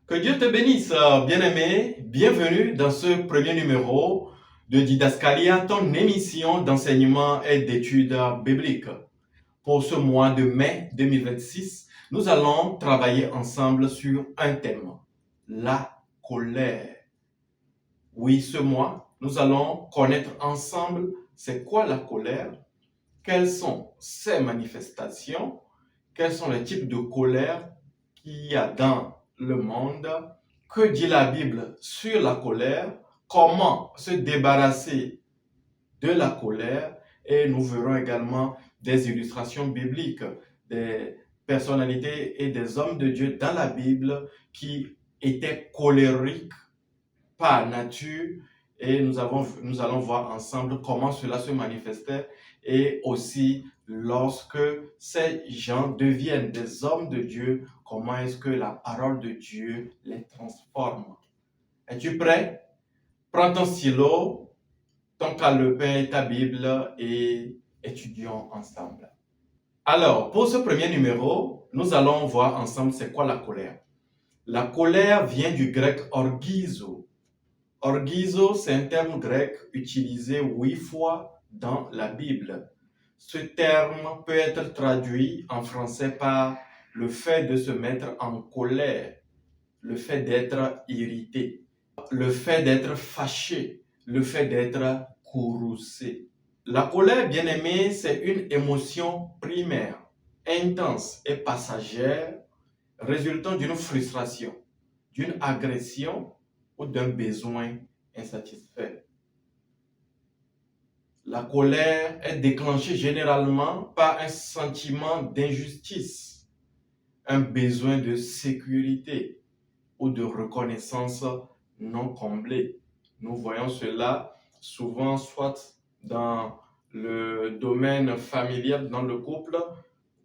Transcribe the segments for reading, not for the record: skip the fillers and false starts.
Que Dieu te bénisse, bien-aimé. Bienvenue dans ce premier numéro de Didascalia, ton émission d'enseignement et d'études bibliques. Pour ce mois de mai 2026, nous allons travailler ensemble sur un thème, la colère. Oui, ce mois, nous allons connaître ensemble c'est quoi la colère, quelles sont ses manifestations, quels sont les types de colère qu'il y a dans le monde, que dit la Bible sur la colère, comment se débarrasser de la colère, et nous verrons également des illustrations bibliques, des personnalités et des hommes de Dieu dans la Bible qui étaient colériques par nature, et nous allons voir ensemble comment cela se manifestait, et aussi lorsque ces gens deviennent des hommes de Dieu, comment est-ce que la parole de Dieu les transforme. Es-tu prêt? Prends ton stylo, ton calepin et ta Bible et étudions ensemble. Alors, pour ce premier numéro, nous allons voir ensemble c'est quoi la colère. La colère vient du grec orgizo. Orgizo, c'est un terme grec utilisé 8 fois dans la Bible. Ce terme peut être traduit en français par le fait de se mettre en colère, le fait d'être irrité, le fait d'être fâché, le fait d'être courroucé. La colère, bien aimé, c'est une émotion primaire, intense et passagère, résultant d'une frustration, d'une agression ou d'un besoin insatisfait. La colère est déclenchée généralement par un sentiment d'injustice, un besoin de sécurité ou de reconnaissance non comblé. Nous voyons cela souvent soit dans le domaine familial, dans le couple,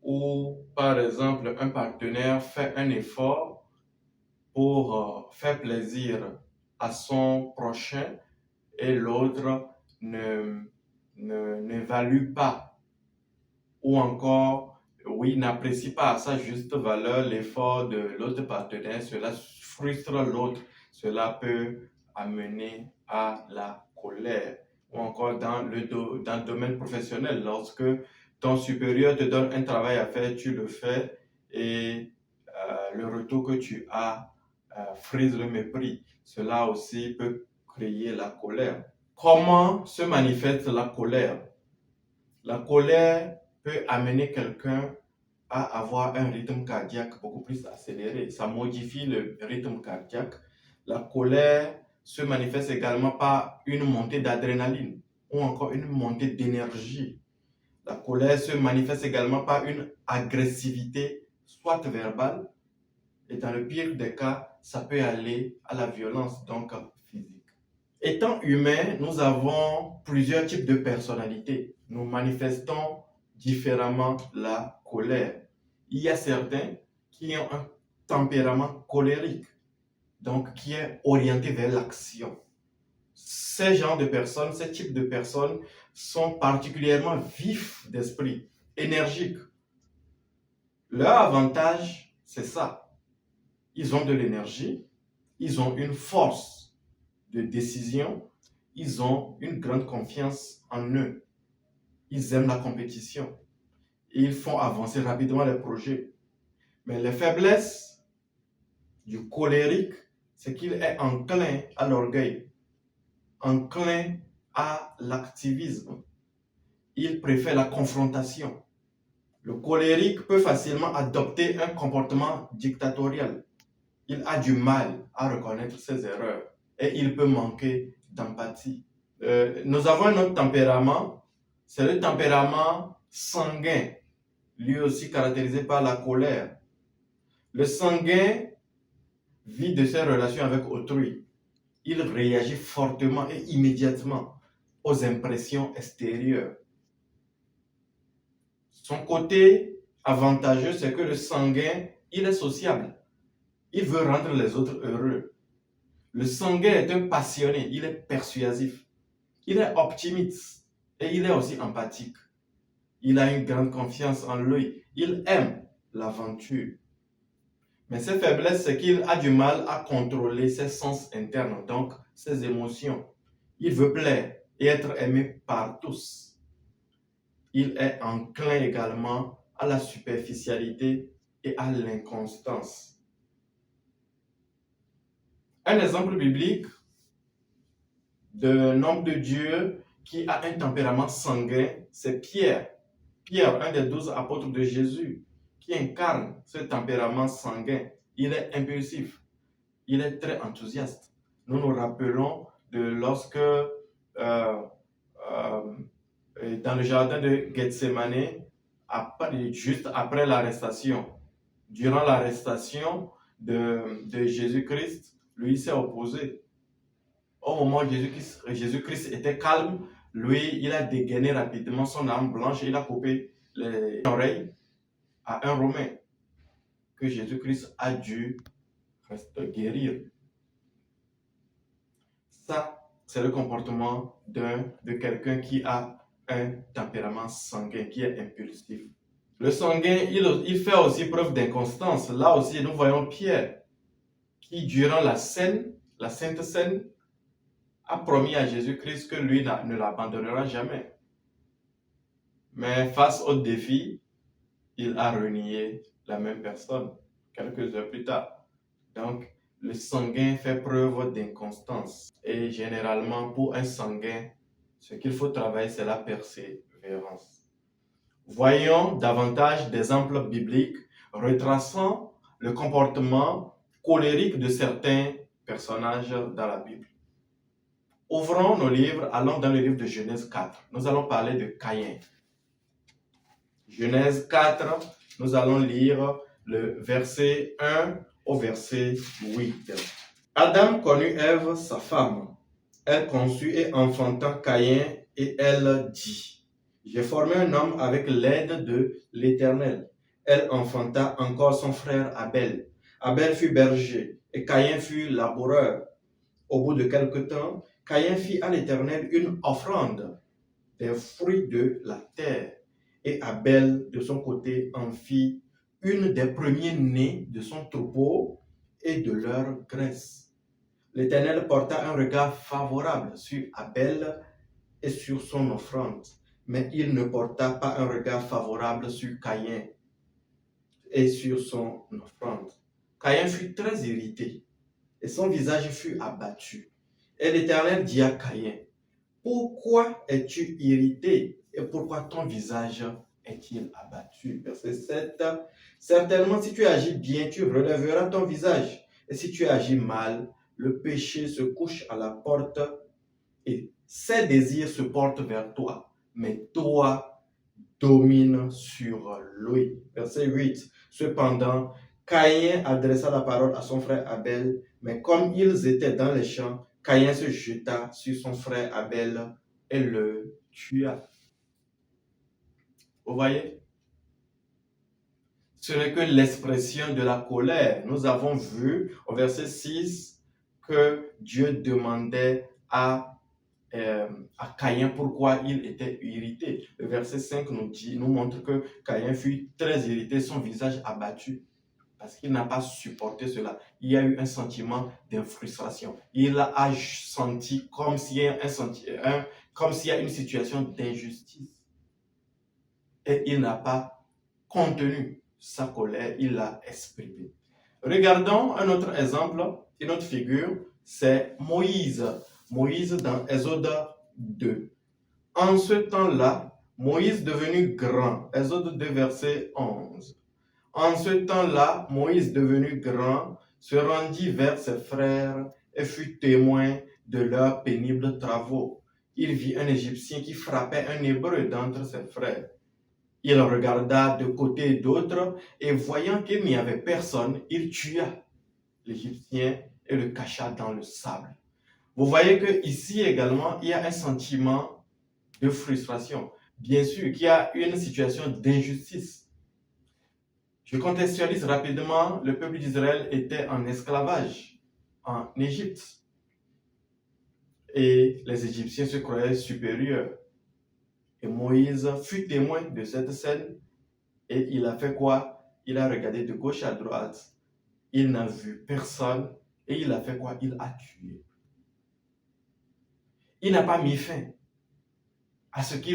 où par exemple un partenaire fait un effort pour faire plaisir à son prochain et l'autre n'évalue pas ou encore, oui, n'apprécie pas à sa juste valeur l'effort de l'autre partenaire, cela frustre l'autre, cela peut amener à la colère. Ou encore dans le domaine professionnel, lorsque ton supérieur te donne un travail à faire, tu le fais et le retour que tu as frise le mépris. Cela aussi peut créer la colère. Comment se manifeste la colère? La colère peut amener quelqu'un à avoir un rythme cardiaque beaucoup plus accéléré. Ça modifie le rythme cardiaque. La colère se manifeste également par une montée d'adrénaline ou encore une montée d'énergie. La colère se manifeste également par une agressivité, soit verbale, et dans le pire des cas, ça peut aller à la violence, donc physique. Étant humains, nous avons plusieurs types de personnalités. Nous manifestons différemment la colère. Il y a certains qui ont un tempérament colérique, donc qui est orienté vers l'action. Ces genres de personnes, ces types de personnes sont particulièrement vifs d'esprit, énergiques. Leur avantage, c'est ça. Ils ont de l'énergie, ils ont une force de décision, ils ont une grande confiance en eux. Ils aiment la compétition et ils font avancer rapidement les projets. Mais les faiblesses du colérique, c'est qu'il est enclin à l'orgueil, enclin à l'activisme. Il préfère la confrontation. Le colérique peut facilement adopter un comportement dictatorial. Il a du mal à reconnaître ses erreurs et il peut manquer d'empathie. Nous avons un autre tempérament, c'est le tempérament sanguin, lui aussi caractérisé par la colère. Le sanguin vit de ses relations avec autrui. Il réagit fortement et immédiatement aux impressions extérieures. Son côté avantageux, c'est que le sanguin, il est sociable. Il veut rendre les autres heureux. Le sanguin est un passionné, il est persuasif. Il est optimiste et il est aussi empathique. Il a une grande confiance en lui. Il aime l'aventure. Mais ses faiblesses, c'est qu'il a du mal à contrôler ses sens internes, donc ses émotions. Il veut plaire et être aimé par tous. Il est enclin également à la superficialité et à l'inconstance. Un exemple biblique d'un homme de Dieu qui a un tempérament sanguin, c'est Pierre. Pierre, un des 12 apôtres de Jésus, qui incarne ce tempérament sanguin. Il est impulsif, il est très enthousiaste. Nous nous rappelons de lorsque, dans le jardin de Gethsemane, juste après l'arrestation, durant l'arrestation de Jésus-Christ, lui s'est opposé. Au moment où Jésus-Christ était calme, lui, il a dégainé rapidement son arme blanche et il a coupé les oreilles à un Romain que Jésus-Christ a dû guérir. Ça, c'est le comportement de quelqu'un qui a un tempérament sanguin, qui est impulsif. Le sanguin, il fait aussi preuve d'inconstance. Là aussi, nous voyons Pierre qui, durant la Sainte Seine, a promis à Jésus-Christ que lui ne l'abandonnera jamais. Mais face au défi, il a renié la même personne quelques heures plus tard. Donc, le sanguin fait preuve d'inconstance. Et généralement, pour un sanguin, ce qu'il faut travailler, c'est la persévérance. Voyons davantage d'exemples bibliques retraçant le comportement colérique de certains personnages dans la Bible. Ouvrons nos livres, allons dans le livre de Genèse 4. Nous allons parler de Caïn. Genèse 4, nous allons lire le verset 1 au verset 8. Adam connut Ève, sa femme. Elle conçut et enfanta Caïn et elle dit, « J'ai formé un homme avec l'aide de l'Éternel. » Elle enfanta encore son frère Abel. Abel fut berger et Caïn fut laboureur. Au bout de quelque temps, Caïn fit à l'Éternel une offrande des fruits de la terre. Et Abel, de son côté, en fit une des premiers-nés de son troupeau et de leur graisse. L'Éternel porta un regard favorable sur Abel et sur son offrande, mais il ne porta pas un regard favorable sur Caïn et sur son offrande. Caïn fut très irrité et son visage fut abattu. Et l'Éternel dit à Caïn, « Pourquoi es-tu irrité et pourquoi ton visage est-il abattu ?» Verset 7. « Certainement, si tu agis bien, tu relèveras ton visage. Et si tu agis mal, le péché se couche à la porte et ses désirs se portent vers toi. Mais toi, domine sur lui. » Verset 8. « Cependant, Caïn adressa la parole à son frère Abel, mais comme ils étaient dans les champs, Caïn se jeta sur son frère Abel et le tua. » Vous voyez? Ce n'est que l'expression de la colère. Nous avons vu au verset 6 que Dieu demandait à Caïn pourquoi il était irrité. Le verset 5 nous montre que Caïn fut très irrité, son visage abattu, parce qu'il n'a pas supporté cela. Il y a eu un sentiment de frustration. Il a senti comme s'il y a une situation d'injustice. Et il n'a pas contenu sa colère, il l'a exprimée. Regardons un autre exemple, une autre figure, c'est Moïse. Moïse dans Exode 2. En ce temps-là, Moïse devenu grand, Exode 2 verset 11. En ce temps-là, Moïse devenu grand se rendit vers ses frères et fut témoin de leurs pénibles travaux. Il vit un Égyptien qui frappait un Hébreu d'entre ses frères. Il regarda de côté et d'autre et voyant qu'il n'y avait personne, il tua l'Égyptien et le cacha dans le sable. Vous voyez qu'ici également, il y a un sentiment de frustration. Bien sûr qu'il y a une situation d'injustice. Je contextualise rapidement, le peuple d'Israël était en esclavage en Égypte. Et les Égyptiens se croyaient supérieurs. Et Moïse fut témoin de cette scène et il a fait quoi? Il a regardé de gauche à droite il n'a vu personne et il a fait quoi? Il a tué. Il n'a pas mis fin à ce qui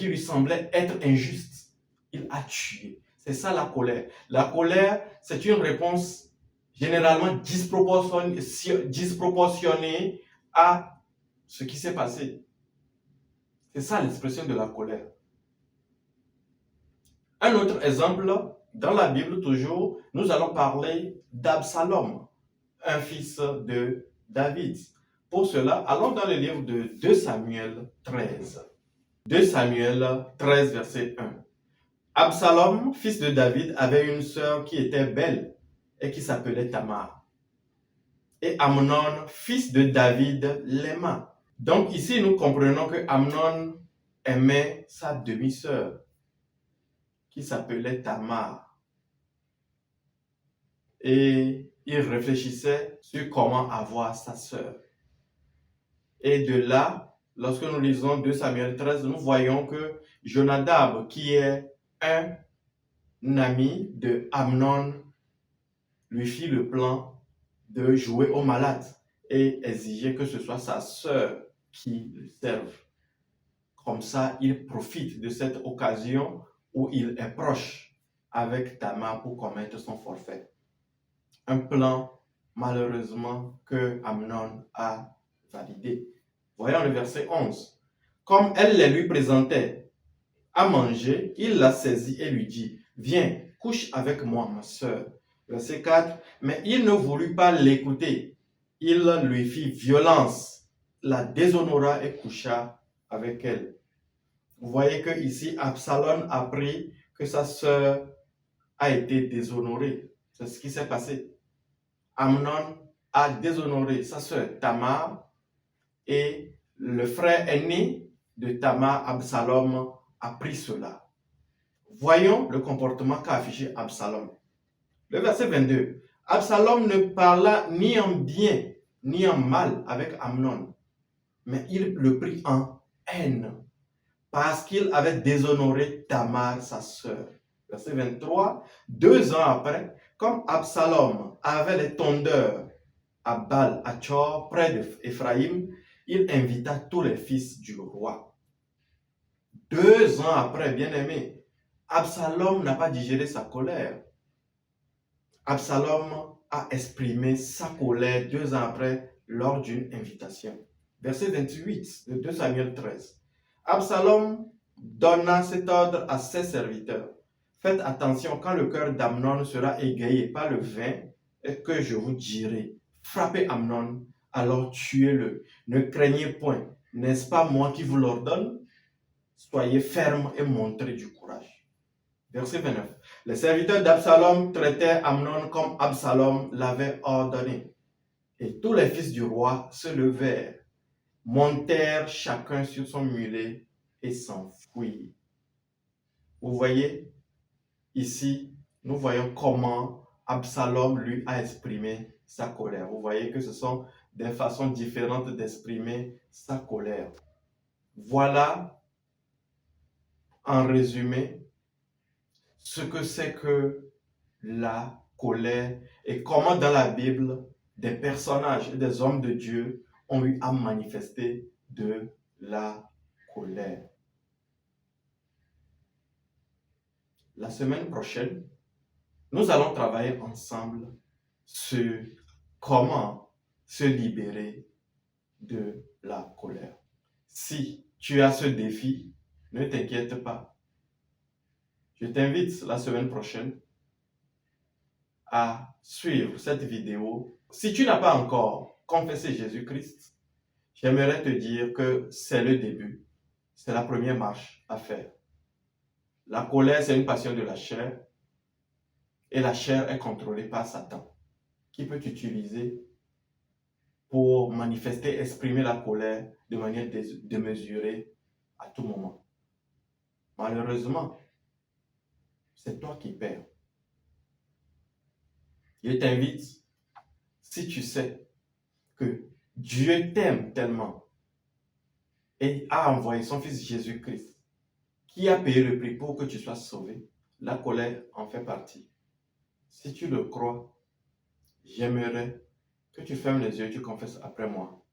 lui semblait être injuste. Il a tué. C'est ça la colère. La colère, c'est une réponse généralement disproportionnée à ce qui s'est passé. C'est ça l'expression de la colère. Un autre exemple, dans la Bible toujours, nous allons parler d'Absalom, un fils de David. Pour cela, allons dans le livre de 2 Samuel 13. 2 Samuel 13, verset 1. Absalom, fils de David, avait une sœur qui était belle et qui s'appelait Tamar. Et Amnon, fils de David, l'aima. Donc ici, nous comprenons que Amnon aimait sa demi-sœur qui s'appelait Tamar. Et il réfléchissait sur comment avoir sa sœur. Et de là, lorsque nous lisons 2 Samuel 13, nous voyons que Jonadab, qui est un ami de Amnon, lui fit le plan de jouer au malade et exiger que ce soit sa sœur qui le serve. Comme ça, il profite de cette occasion où il est proche avec Tamar pour commettre son forfait. Un plan, malheureusement, que Amnon a validé. Voyons le verset 11. Comme elle les lui présentait à manger, il la saisit et lui dit, « Viens, couche avec moi, ma sœur. » Verset 4. Mais il ne voulut pas l'écouter. Il lui fit violence, la déshonora et coucha avec elle. Vous voyez que ici, Absalom a appris que sa sœur a été déshonorée. C'est ce qui s'est passé. Amnon a déshonoré sa sœur Tamar et le frère aîné de Tamar, Absalom, a pris cela. Voyons le comportement qu'a affiché Absalom. Le verset 22. Absalom ne parla ni en bien ni en mal avec Amnon, mais il le prit en haine parce qu'il avait déshonoré Tamar, sa sœur. Verset 23. 2 ans après, comme Absalom avait les tondeurs à Baal-Hachor, près d'Éphraïm, il invita tous les fils du roi. 2 ans après, bien-aimé, Absalom n'a pas digéré sa colère. Absalom a exprimé sa colère 2 ans après lors d'une invitation. Verset 28 de 2 Samuel 13. Absalom donna cet ordre à ses serviteurs. Faites attention quand le cœur d'Amnon sera égayé par le vin et que je vous dirai, frappez Amnon, alors tuez-le. Ne craignez point, n'est-ce pas moi qui vous l'ordonne? Soyez fermes et montrez du courage. Verset 29. Les serviteurs d'Absalom traitaient Amnon comme Absalom l'avait ordonné. Et tous les fils du roi se levèrent, montèrent chacun sur son mulet et s'enfuirent. Vous voyez, ici, nous voyons comment Absalom lui a exprimé sa colère. Vous voyez que ce sont des façons différentes d'exprimer sa colère. Voilà, en résumé, ce que c'est que la colère et comment dans la Bible, des personnages et des hommes de Dieu ont eu à manifester de la colère. La semaine prochaine, nous allons travailler ensemble sur comment se libérer de la colère. Si tu as ce défi, ne t'inquiète pas. Je t'invite la semaine prochaine à suivre cette vidéo. Si tu n'as pas encore confessé Jésus-Christ, j'aimerais te dire que c'est le début. C'est la première marche à faire. La colère, c'est une passion de la chair. Et la chair est contrôlée par Satan, qui peut t'utiliser pour manifester, exprimer la colère de manière démesurée à tout moment. Malheureusement, c'est toi qui perds. Je t'invite, si tu sais que Dieu t'aime tellement et a envoyé son Fils Jésus-Christ, qui a payé le prix pour que tu sois sauvé, la colère en fait partie. Si tu le crois, j'aimerais que tu fermes les yeux et tu confesses après moi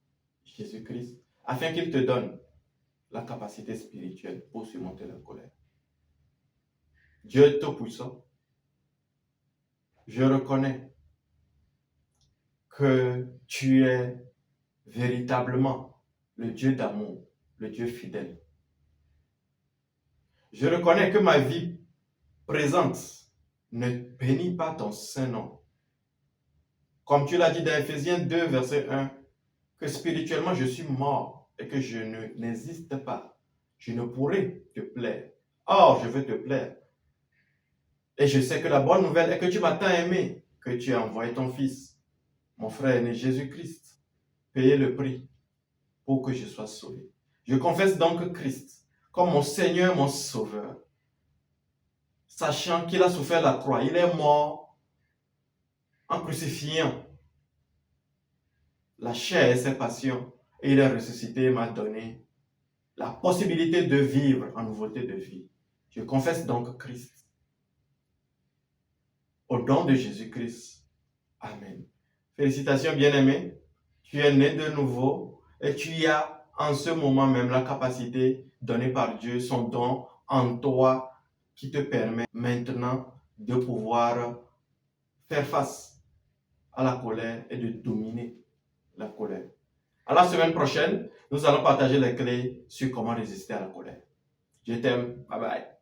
Jésus-Christ, afin qu'il te donne la capacité spirituelle pour surmonter la colère. Dieu Tout-Puissant, je reconnais que tu es véritablement le Dieu d'amour, le Dieu fidèle. Je reconnais que ma vie présente ne bénit pas ton saint nom. Comme tu l'as dit dans Ephésiens 2, verset 1, que spirituellement je suis mort et que je n'existe pas. Je ne pourrai te plaire. Or, je veux te plaire. Et je sais que la bonne nouvelle est que tu m'as tant aimé que tu as envoyé ton fils, mon frère aîné Jésus-Christ, payer le prix pour que je sois sauvé. Je confesse donc Christ comme mon Seigneur, mon Sauveur, sachant qu'il a souffert la croix. Il est mort en crucifiant la chair et ses passions. Et il est ressuscité et m'a donné la possibilité de vivre en nouveauté de vie. Je confesse donc Christ. Au nom de Jésus-Christ. Amen. Félicitations, bien-aimé. Tu es né de nouveau et tu as en ce moment même la capacité donnée par Dieu, son don en toi qui te permet maintenant de pouvoir faire face à la colère et de dominer la colère. À la semaine prochaine, nous allons partager les clés sur comment résister à la colère. Je t'aime. Bye bye.